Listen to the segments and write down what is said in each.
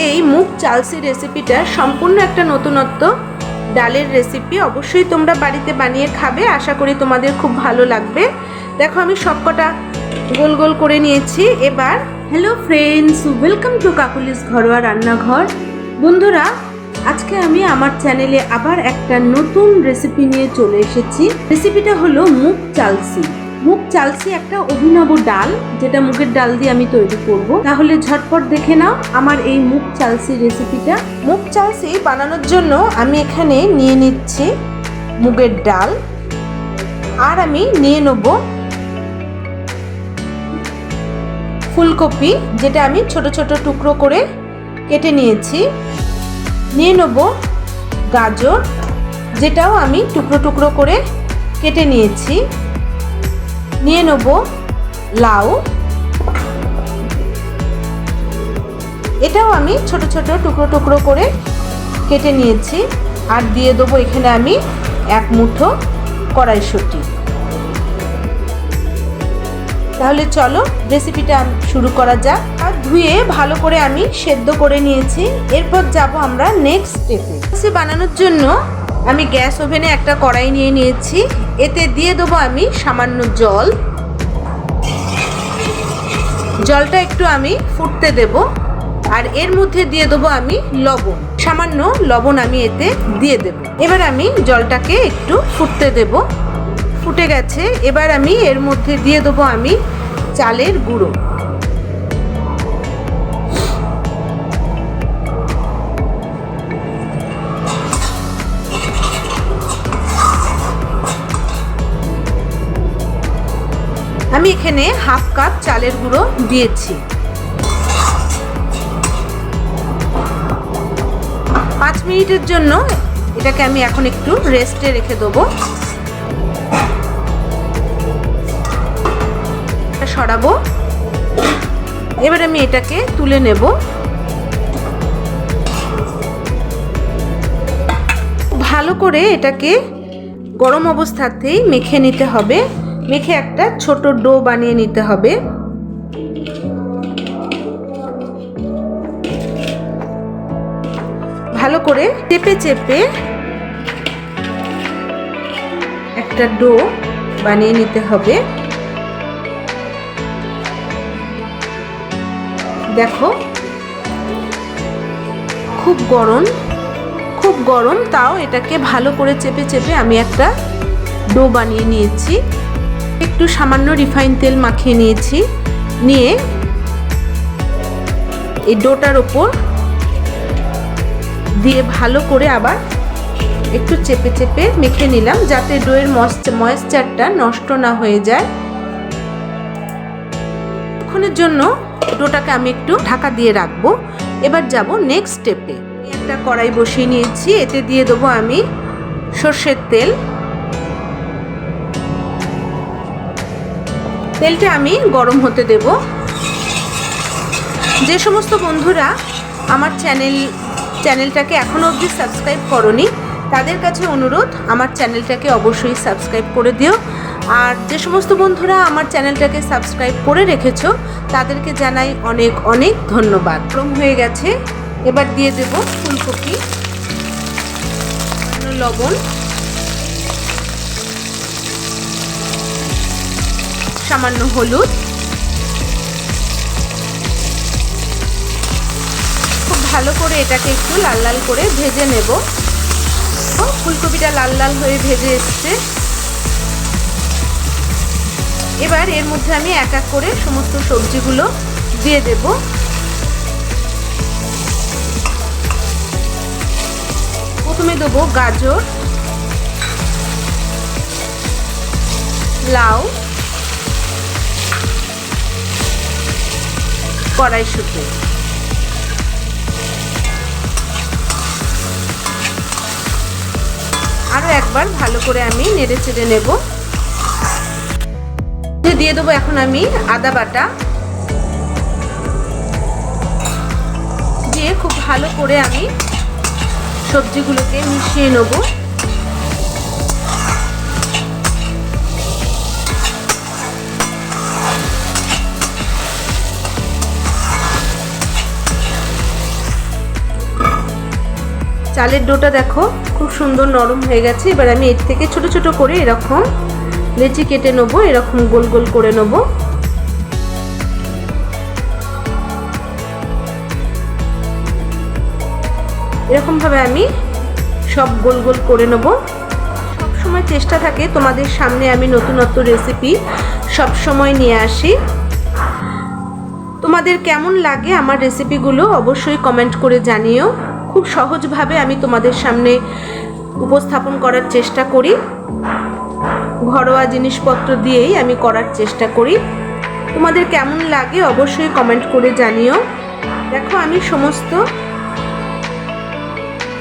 এই মুগ চালসি রেসিপিটা সম্পূর্ণ একটা নতুনত্ব ডালের রেসিপি। অবশ্যই তোমরা বাড়িতে বানিয়ে খাবে, আশা করি তোমাদের খুব ভালো লাগবে। দেখো আমি সবকটা গোল গোল করে নিয়েছি। এবার hello friends, welcome to Kokkalis ঘরোয়া রান্নাঘর। বন্ধুরা, আজকে আমি আমার চ্যানেলে আবার একটা নতুন রেসিপি নিয়ে চলে এসেছি। রেসিপিটা হলো মুগ চালসি। মুগ চালসি একটা অভিনব ডাল, যেটা মুগের ডাল দিয়ে আমি তৈরি করব। তাহলে ঝটপট দেখে নাও আমার এই মুগ চালসি রেসিপিটা। মুগ চালসি বানানোর জন্য আমি এখানে নিয়ে নিচ্ছি মুগের ডাল, আর আমি নিয়ে নেব ফুলকপি, যেটা আমি ছোট ছোট টুকরো করে কেটে নিয়েছি। নিয়ে নেব গাজর, যেটাও আমি টুকরো টুকরো করে কেটে নিয়েছি। নিয়ে নেব লাউ, এটাও আমি ছোট ছোট টুকরো টুকরো করে কেটে নিয়েছি। আর দিয়ে দেবো এখানে আমি এক মুঠো কড়াইশুঁটি। তাহলে চলো রেসিপিটা শুরু করা যাক। আর ধুয়ে ভালো করে আমি সেদ্ধ করে নিয়েছি। এরপর যাব আমরা নেক্সট স্টেপে। চালসি বানানোর জন্য আমি গ্যাস ওভেনে একটা কড়াই নিয়ে নিয়েছি। এতে দিয়ে দেবো আমি সামান্য জল। জলটা একটু আমি ফুটতে দেব, আর এর মধ্যে দিয়ে দেবো আমি লবণ। সামান্য লবণ আমি এতে দিয়ে দেব। এবার আমি জলটাকে একটু ফুটতে দেব। ফুটে গেছে, এবার আমি এর মধ্যে দিয়ে দেবো আমি চালের গুঁড়ো। আমি এখানে হাফ কাপ চালের গুঁড়ো দিয়েছি। 5 মিনিটের জন্য এটাকে আমি এখন একটু রেস্টে রেখে দেবো। সরাবো। এবার আমি এটাকে তুলে নেব। ভালো করে এটাকে গরম অবস্থাতেই মেখে নিতে হবে। মেখে একটা ছোট ডো বানিয়ে নিতে হবে। ভালো করে চেপে চেপে একটা ডো বানিয়ে নিতে হবে। দেখো খুব গরম, তাও এটাকে ভালো করে চেপে চেপে আমি একটা ডো বানিয়ে নিয়েছি। একটু সামান্য রিফাইন তেল মাখিয়ে নিয়েছি। নিয়ে এই ডোটার ওপর দিয়ে ভালো করে আবার একটু চেপে চেপে মেখে নিলাম, যাতে ডোয়ের ময়েশ্চারটা নষ্ট না হয়ে যায়। কিছুক্ষণের জন্য ডোটাকে আমি একটু ঢাকা দিয়ে রাখবো। এবার যাব নেক্সট স্টেপে। একটা কড়াই বসিয়ে নিয়েছি, এতে দিয়ে দেবো আমি সর্ষের তেল। তেলটা আমি গরম হতে দেব। যে সমস্ত বন্ধুরা আমার চ্যানেলটাকে এখনো অবধি সাবস্ক্রাইব করোনি, তাদের কাছে অনুরোধ আমার চ্যানেলটাকে অবশ্যই সাবস্ক্রাইব করে দিও। আর যে সমস্ত বন্ধুরা আমার চ্যানেলটাকে সাবস্ক্রাইব করে রেখেছো, তাদেরকে জানাই অনেক অনেক ধন্যবাদ। গরম হয়ে গেছে, এবার দিয়ে দেব ফুলকপি, লবণ, সামান্য হলুদ। খুব ভালো করে এটাকে একটু লাল লাল করে ভেজে নেব। ফুলকপিটা লাল লাল হয়ে ভেজে এসছে। এবার এর মধ্যে আমি এক এক করে সমস্ত সবজিগুলো দিয়ে দেব। প্রথমে দেবো গাজর, লাউ, কড়াইশুঁটি। আরও একবার ভালো করে আমি নেড়ে চেড়ে নেব। দিয়ে দেবো এখন আমি আদা বাটা, দিয়ে খুব ভালো করে আমি সবজিগুলোকে মিশিয়ে নেব। চালের ডোটা দেখো খুব সুন্দর নরম হয়ে গেছে। এবার আমি এর থেকে ছোট ছোট করে এরকম লেচি কেটে নেব, এরকম গোল গোল করে নেব। এরকম ভাবে আমি সব গোল গোল করে নেব। সব সময় চেষ্টা থাকে তোমাদের সামনে আমি নতুনত্ব রেসিপি সব সময় নিয়ে আসি। তোমাদের কেমন লাগে আমার রেসিপিগুলো অবশ্যই কমেন্ট করে জানিও। খুব সহজভাবে আমি তোমাদের সামনে উপস্থাপন করার চেষ্টা করি, ঘরোয়া জিনিসপত্র দিয়েই আমি করার চেষ্টা করি। তোমাদের কেমন লাগে অবশ্যই কমেন্ট করে জানিও। দেখো আমি সমস্ত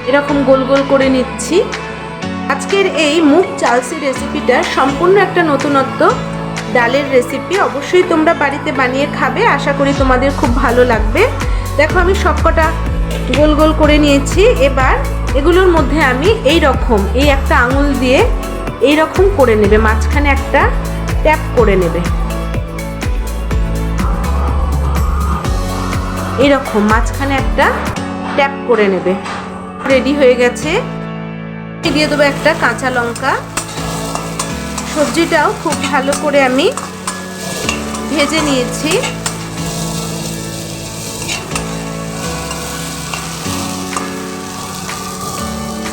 এরকম গোল গোল করে নিচ্ছি। আজকের এই মুগ চালসি রেসিপিটা সম্পূর্ণ একটা নতুনত্ব ডালের রেসিপি। অবশ্যই তোমরা বাড়িতে বানিয়ে খাবে, আশা করি তোমাদের খুব ভালো লাগবে। দেখো আমি সবকটা গোল গোল করে নিয়েছি। এবার এগুলোর মধ্যে আমি এই একটা আঙুল দিয়ে এই রকম করে নেবে, মাঝখানে একটা ট্যাপ করে নেবে, এইরকম মাঝখানে একটা ট্যাপ করে নেবে। রেডি হয়ে গেছে। দিয়ে দেবো একটা কাঁচা লঙ্কা। সবজিটাও খুব ভালো করে আমি ভেজে নিয়েছি।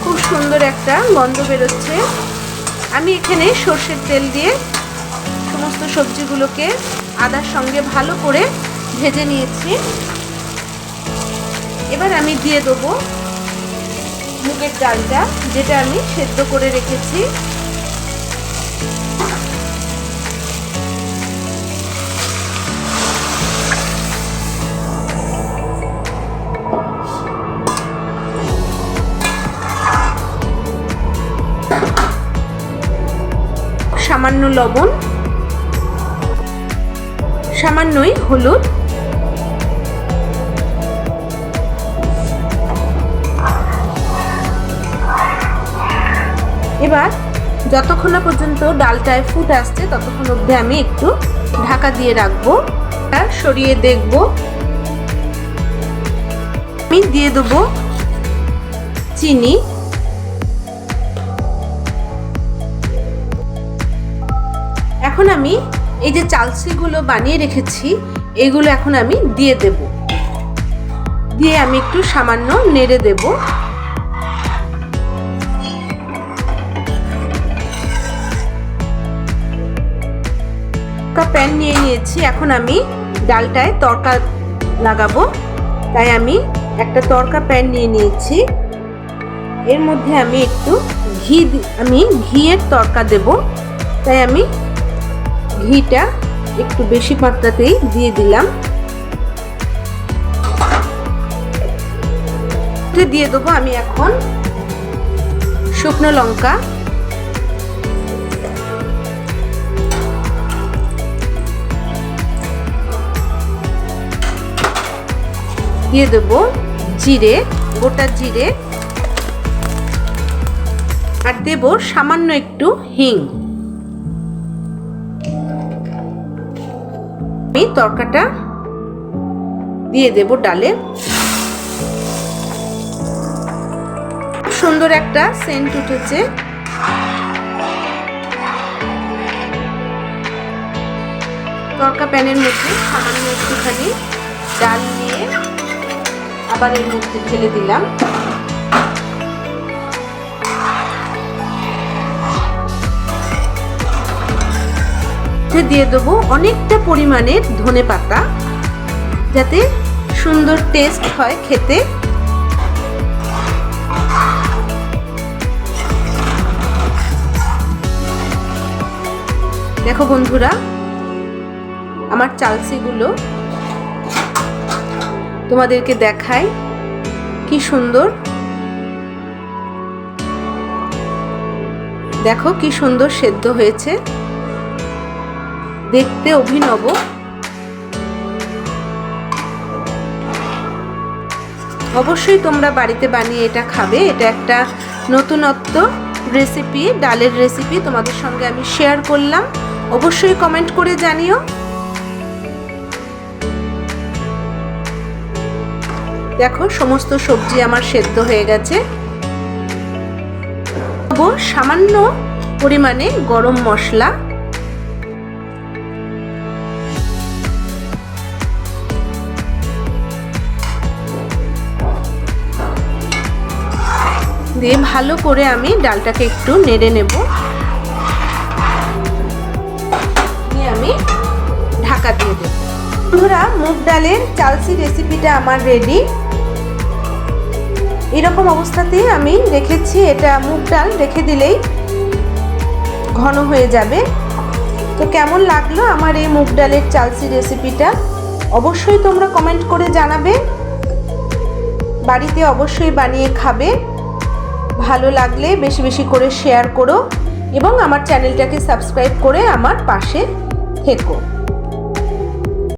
খুব সুন্দর একটা গন্ধ বেরোচ্ছে। আমি এখানে সর্ষের তেল দিয়ে সমস্ত সবজিগুলোকে আদার সঙ্গে ভালো করে ভেজে নিয়েছি। এবার আমি দিয়ে দেবো মুগের ডালটা, যেটা আমি সেদ্ধ করে রেখেছি। সামান্য লবণ, সামান্যই হলুদ, এবার যতক্ষণ না পর্যন্ত ডালটায় ফুট আসছে ততক্ষণ অবধি আমি একটু ঢাকা দিয়ে রাখবো আর সরিয়ে দেখবো। আমি দিয়ে দেবো চিনি। এখন আমি এই যে চালসিগুলো বানিয়ে রেখেছি এগুলো এখন আমি দিয়ে দেব। দিয়ে আমি একটু সামান্য নেড়ে দেব। একটা প্যান নিয়ে নিয়েছি। এখন আমি ডালটায় তড়কা লাগাবো, তাই আমি একটা তড়কা প্যান নিয়ে নিয়েছি। এর মধ্যে আমি একটু ঘিয়ের তড়কা দেব, তাই আমি ঘিটা একটু বেশি মাত্রাতেই দিয়ে দিলাম। দিয়ে দেবো আমি এখন শুকনো লঙ্কা, দিয়ে দেবো জিরে, গোটা জিরে, আর দেব সামান্য একটু হিং। আমি তরকাটা দিয়ে দেব ডালে। সুন্দর একটা সেন্ট উঠেছে। তরকা প্যানের মধ্যে সামান্য একটুখানি ডাল নিয়ে আবার এর মধ্যে ঢেলে দিলাম। দিয়ে দেবো অনেকটা পরিমাণের ধনেপাতা, যাতে সুন্দর টেস্ট হয় খেতে। দেখো বন্ধুরা, আমার চালসিগুলো তোমাদেরকে দেখাই কি সুন্দর। দেখো কি সুন্দর সেদ্ধ হয়েছে, দেখতে অভিনব। অবশ্যই তোমরা বাড়িতে বানিয়ে এটা খাবে। এটা একটা নতুনত্ব রেসিপি, ডালের রেসিপি তোমাদের সঙ্গে আমি শেয়ার করলাম। অবশ্যই কমেন্ট করে জানিও। দেখো সমস্ত সবজি আমার সেদ্ধ হয়ে গেছে। দেবো সামান্য পরিমাণে গরম মশলা, দিয়ে ভালো করে আমি ডালটাকে একটু নেড়ে নেব। নিয়ে আমি ঢাকা দিয়ে দেব। বন্ধুরা, মুগ ডালের চালসি রেসিপিটা আমার রেডি। এরকম অবস্থাতেই আমি রেখেছি। এটা মুগ ডাল রেখে দিলেই ঘন হয়ে যাবে। তো কেমন লাগলো আমার এই মুগ ডালের চালসি রেসিপিটা অবশ্যই তোমরা কমেন্ট করে জানাবে। বাড়িতে অবশ্যই বানিয়ে খাবে। ভালো লাগলে বেশি বেশি করে শেয়ার করো এবং আমার চ্যানেলটাকে সাবস্ক্রাইব করে আমার পাশে থেকো।